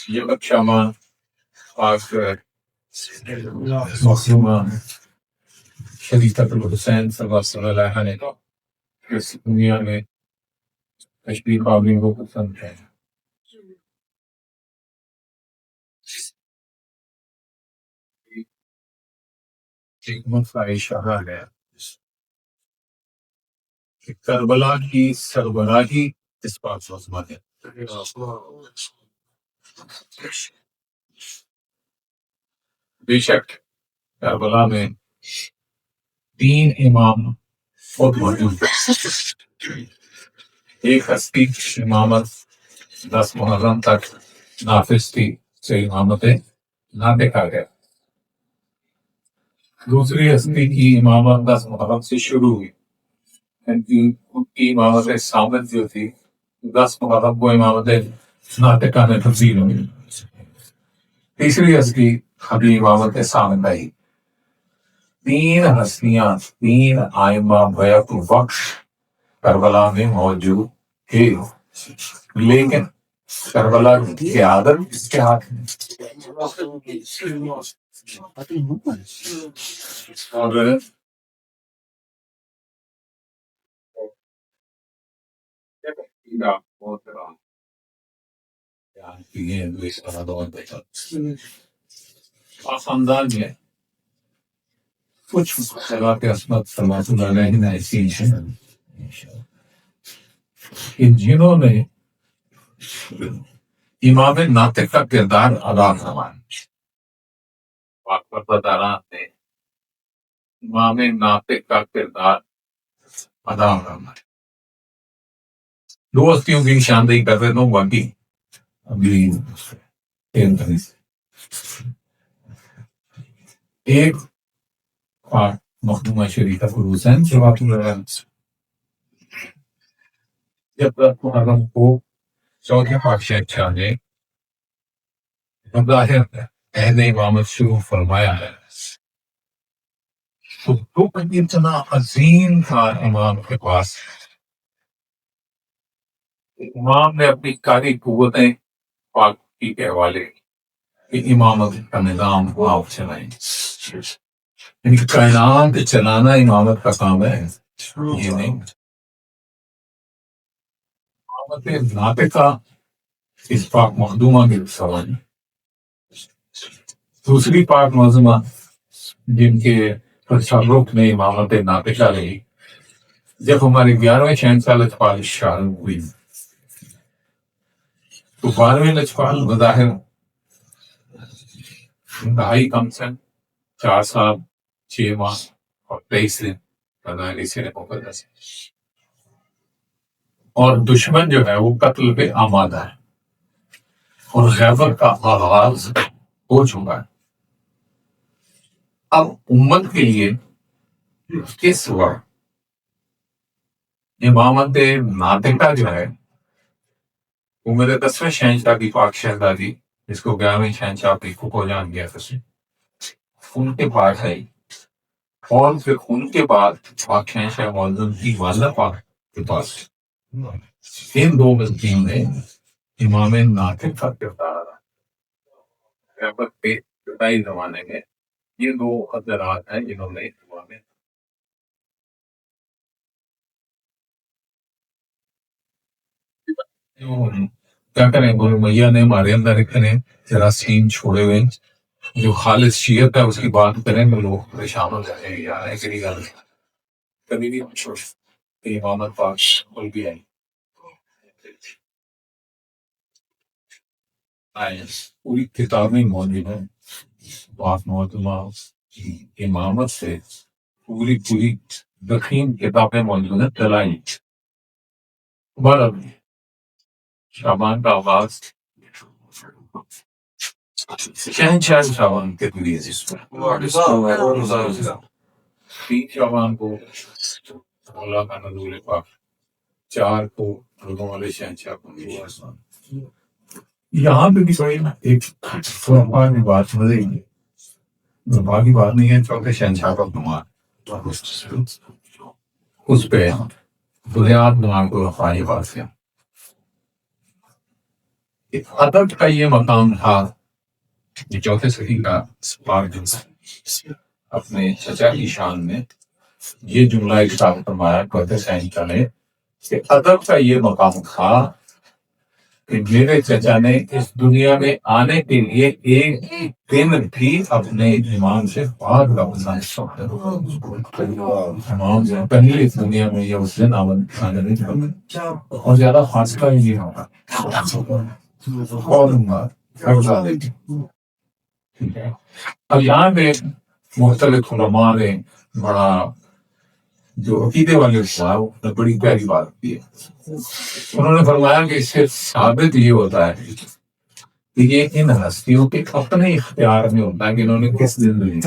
Yıllık Şaman, Akı, Masluma, Şerifat Hüseyin sallallahu aleyhi ve اس دنیا میں تشبیہ قابلین کو پسند ہے. حکمت کا اشارہ ہے کہ کربلا کی سربراہی اس بات پر عظمت ہے. بے شک کربلا میں 3 امام خود موجود ہیں. ایک ہستی امامت 10 محرم تک نافذ تھی سے امامت نہ دیکھا گیا. دوسری ہستی کی امامت 10 محرم سے شروع ہوئی. ان کی امامت سامت جو تھی 10 محرم کو امامت ناطقہ میں تبدیل ہوئی. تیسری ہستی ابھی امامت سامت آئی. 3 ہستیاں 3 آئمہ بیعت وقت کربلا میں موجود تھے، لیکن کربلا کی عادت اس کے ہاتھ میں. اور خاندان میں کچھ حضرات عصمت صلوات اللہ علیہ نے ایسی ہیں کہ جنہوں نے امام ناطق کا کردار ادا کروایا. داران نے امام ناطق کا کردار ادا کرنا. 2 ہستیوں کی نشاندہی کر رہے ہوں باقی ابھی ایک مخدومہ شریفہ حسین صلوات اللہ علیہ. جب محرم کو چوتھے پادشاہ شاہ نے ظاہر عہد امامت شروع فرمایا ہے تو دکھ اتنا عظیم تھا امام کے پاس. امام نے اپنی کاری قوتیں پاک کی کے حوالے کہ امامت کا نظام آپ چلائیں. یعنی کہ کائنات چلانا امامت کا کام ہے، یہ نہیں. امامت ناطقہ اس پاک مخدومہ کے سوال. دوسری پاک معظمہ جن کے تصرف میں امامت ناطقہ رہی جب ہمارے 11ویں شہنشاہ لجپال شاہ ہوئی تو 12ویں لجپال بظاہر انتہائی کم سن 4 سال 6 ماہ اور 23 دن بظاہر اسے مقدس ہے، اور دشمن جو ہے وہ قتل پہ آمادہ ہے اور غیبت کا آغاز ہو چکا ہے. اب امت کے لیے کس وقت امامت ناطقہ جو ہے وہ میرے 10ویں شہنشاہ کی پاک شہزادی جس کو 11ویں شہنشاہ کی پھوپھو جان گیا تھا ان کے پاس ہے، اور پھر ان کے بعد پاک شہنشاہ معظم کی والدہ پاک کے پاس. ان 2 بستیوں نے امام ناطق کا کردار ادا. غیبت کے ابتدائی زمانے میں یہ 2 حضرات ہیں جنہوں نے امام کیا کریں. بولو میاں نے ہمارے اندر اتنے جراثیم چھوڑے ہوئے جو خالص شیعت ہے اس کی بات کریں تو لوگ پریشان ہو جائیں گے. یار ایسی گل کبھی بھی امامت پاک کل بھی آئی پوری کتابیں موجود ہیں. پاک محتمہ امامت سے پوری دخین کتابیں موجود ہیں. دلائل شعبان کا آغاز شہنشاہ شعبان کے لیے 3 شعبان کو اللہ کا نزول پاک، 4 کو لوگوں والے شہنشاہ کو. یہاں پہ بھی کوئی ایک بات ملے گی باقی بات نہیں ہے. چوتھے شہنشاہ کا گمان اس پہ بنیاد بنا کو رفائی بات ہے. کہ ادب کا یہ مقام تھا یہ چوتھے صدی کا سپار جو اپنے چچا کی شان میں یہ جملہ ارشاد فرمایا چوتھے سینچا نے کہ ادب کا یہ مقام تھا کہ میرے چچا نے اس دنیا میں آنے کے لیے ایک دن بھی اپنے امام سے بات کا امام سے پہلے اس دنیا میں یہ اس دن آنے نہیں تھا اور زیادہ فاصلہ ہی نہیں ہوگا اب یہاں پہ مختلف علماء نے بڑا جو عقیدے والے نے بڑی پیاری بات کی ہے. انہوں نے فرمایا کہ اس سے ثابت یہ ہوتا ہے کہ یہ ان ہستیوں کے اپنے اختیار میں ہوتا ہے کہ انہوں نے کس دن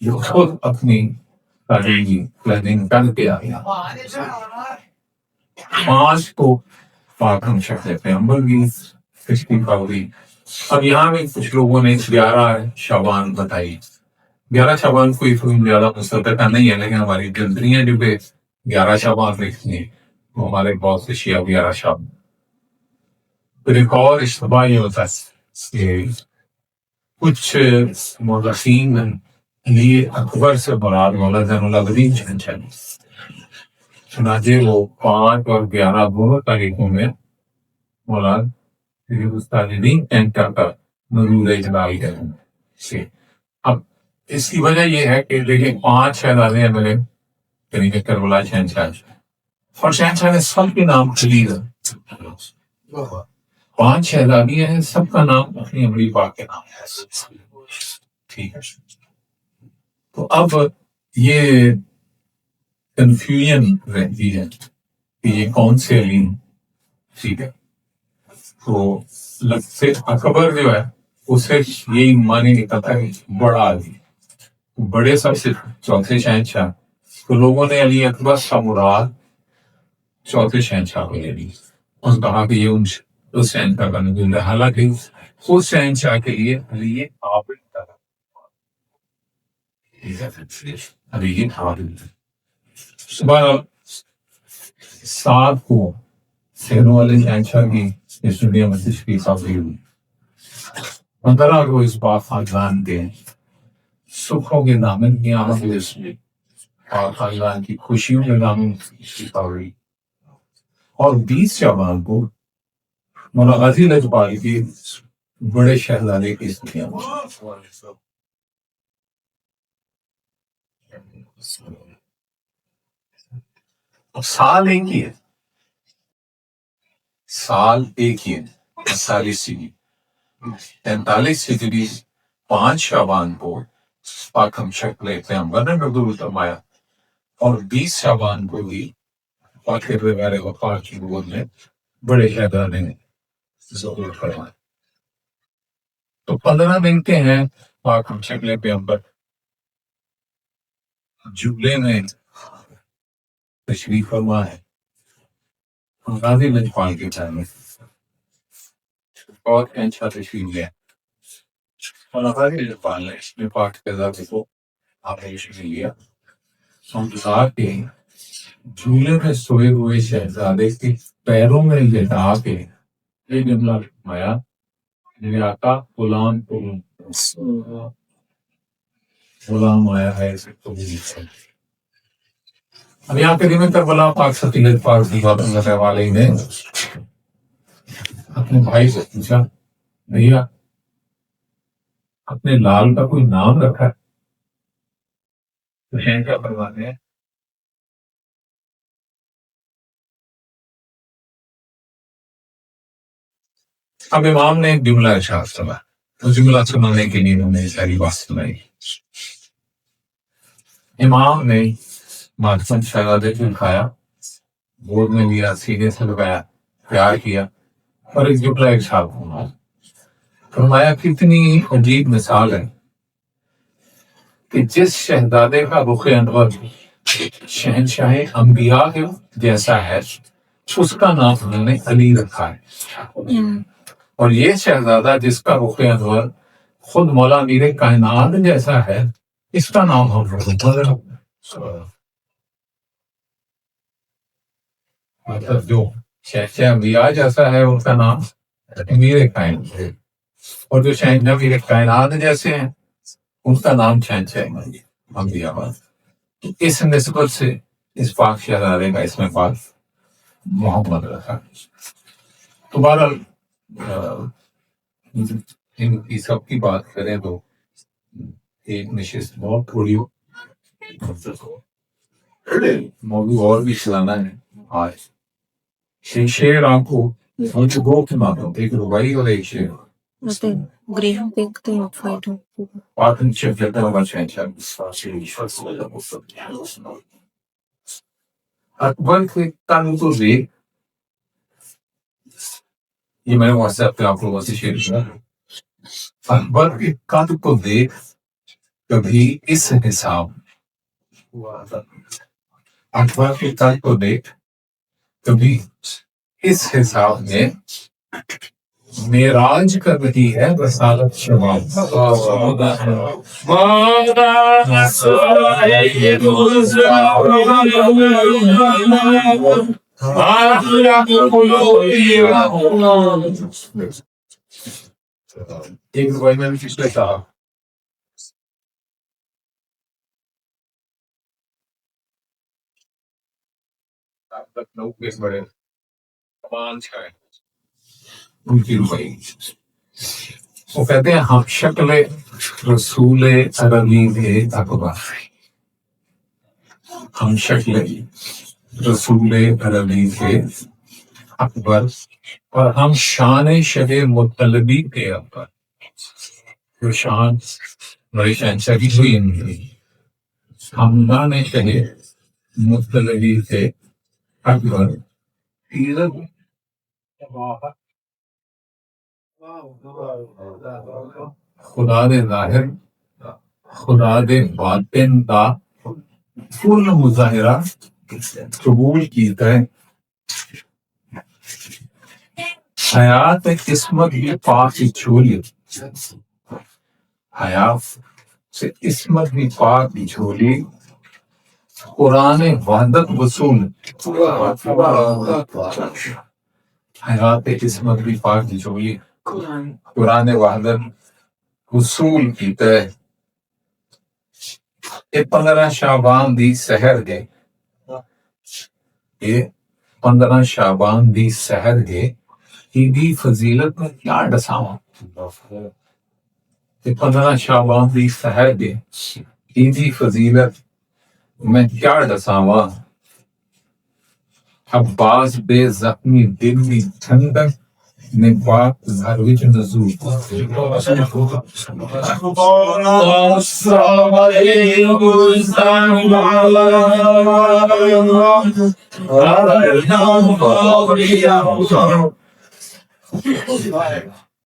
جو خود اپنی تعلیمی پلاننگ کر کے آیا 5 کو پاک ہم شکل پیغمبر کی تشریف آوری. اب یہاں میں کچھ لوگوں نے 11 شعبان بتائی. 11 شعبان کوئی زیادہ مستقل نہیں ہے لیکن ہماری جلدریاں جو پہ 11 شعبان لکھتی ہیں وہ ہمارے بہت سے شیعہ 11 شعبان. پھر ایک اور اشتباہ یہ ہوتا ہے کہ کچھ مورخین علی اکبر سے مراد مولا زین العابدین شہنشاہ چنانچہ وہ 5 اور 11 دونوں تاریخوں میں مولا مستعدین اینٹر کا نزول جلال ہے. اب اس کی وجہ یہ ہے کہ دیکھیں 5 شہزادے ہیں میرے یعنی کربلا شہنشاہ اور شہنشاہ نے سب کے نام خلید 5 شہزادیاں ہیں سب کا نام اپنی امری پاک کے نام ہے. ٹھیک ہے تو اب یہ کنفیوژن رہتی ہے کہ یہ کون سے علی ہیں. ٹھیک ہے تو لگتے اکبر جو ہے اسے یہی معنی نکلتا ہے بڑا علی بڑے سب سے چوتھے شہنشاہ تو لوگوں نے علی اکبر کا مراد چوتھے شہنشاہ کو لے لی اور کہا کہ یہ اس شہنشاہ کا نزول ہے. حالانکہ اس شہنشاہ کے لیے علی عابد تھا. علی عابد صبح 7 کو شہروں والے شہنشاہ کی اس دنیا میں تشریف آوری ہوئی. 15 کو اس بات خاندان کے سکھوں کے دامن کی آمد ہوئی اور خاندان کی خوشیوں کے دامن تشریف آوری. اور 20 شعبان کو مولا غازی لجپال کی بڑے شہزادے کی اس دنیا میں. سال ایک ہی ہے سال ایک ہی ہے 48 ہجری 43 ہجری 5 شعبان کو پاک ہم شکل پیغمبر نے نزول فرمایا اور 20 شعبان کو بھی پاک غیر وفا کی گود میں بڑے شہزادے نے ظہور فرمایا. تو 15 دن کے ہیں پاک ہم شکل پیغمبر جملے میں تشریف فرما ہے غازی لجپال کے ٹائم میں اور شہنشاہ تشریف لیا اور غازی لجپال نے اس میں پاک شہزادے کو آگے تشریف لیا. سمجھا کے جھولے میں سوئے ہوئے شہزادے کے پیروں میں لٹا کے یہ جملہ فرمایا میرے آقا غلام کو غلام آیا ہے اسے تو بھی. اب یہاں کریم کربلا پاک سکینت پاک دیوار کرنے والے نے اپنے بھائی سے پوچھا بھیا اپنے لال کا کوئی نام رکھا ہے تو شہنشاہ فرماتے ہیں اب امام نے ایک جملہ ارشاد سنا اس جملہ سنانے کے لیے انہوں نے ساری بات سنائی. امام نے ماتم شہزادے کو اٹھایا گود میں لیا سینے سے لگایا پیار کیا اور ایک جملہ ارشاد فرمایا کتنی عجیب مثال ہے کہ جس شہزادے کا رخ انور شہنشاہ انبیاء کے جیسا ہے اس کا نام انہوں نے علی رکھا ہے اور یہ شہزادہ جس کا رخ انور خود مولا امیر کائنات جیسا ہے اس کا نام ہم مطلب جو شہنشاہ میراج ایسا ہے ان کا نام امیر کائنات ہے، اور جو شہنشاہ امیر کائنات جیسے ہیں ان کا نام شہنشاہ انبیاء ہے۔ تو اس نسبت سے اس پاک شہزادے کا اس میں پاک محمد رکھا۔ تو بہرحال ان کی سب کی بات کریں تو ایک نشست بہت تھوڑی ہو، موضوع اور بھی چلانا ہے آج۔ ایک شعر آپ کو دو کے ماتوں ایک ربائی اور ایک شعر پاتن اکبر کے تن کو دیکھ، یہ میں نے واٹس ایپ پہ آپ لوگوں سے شیئر کیا۔ اکبر کے قد کو دیکھ کبھی اس حساب، اکبر کے قد کو دیکھ کبھی اس حساب میں معراج کر رہی ہے رسالت شباب۔ ایک روپئے میں بھی پچھلے کہا بڑے ان کی روپئی، وہ کہتے ہیں ہم شکل رسول عربی اکبر، ہم شکل رسول عربی کے اکبر، اور ہم شان شہ مطلبی کے اکبر، جو شان بڑی شہنشاہ کی ہوئی ان کی، ہم شان شہ مطلبی کے اکبر۔ خدا دے ظاہر خدا دے باطن دا پورن مظاہرہ قبول کیتا ہے، حیات قسمت بھی پاک جھولی، حیات سے قسمت بھی پاک جھولی، قرآن وحدت وصول، حیات قسمت بھی پاک جھولی، قرآن وحدت وصول کیتا ہے۔ یہ 15 شعبان دی سحر گئے، یہ 15 شعبان دی سحر گئے، دی فضیلت میں کیا ڈساواں، یہ 15 شعبان دی سحر گئے، دی فضیلت میں کیا ڈساواں، عباس بے زخمی دل دی ٹھنڈک نے پاک گھر وچ نزول۔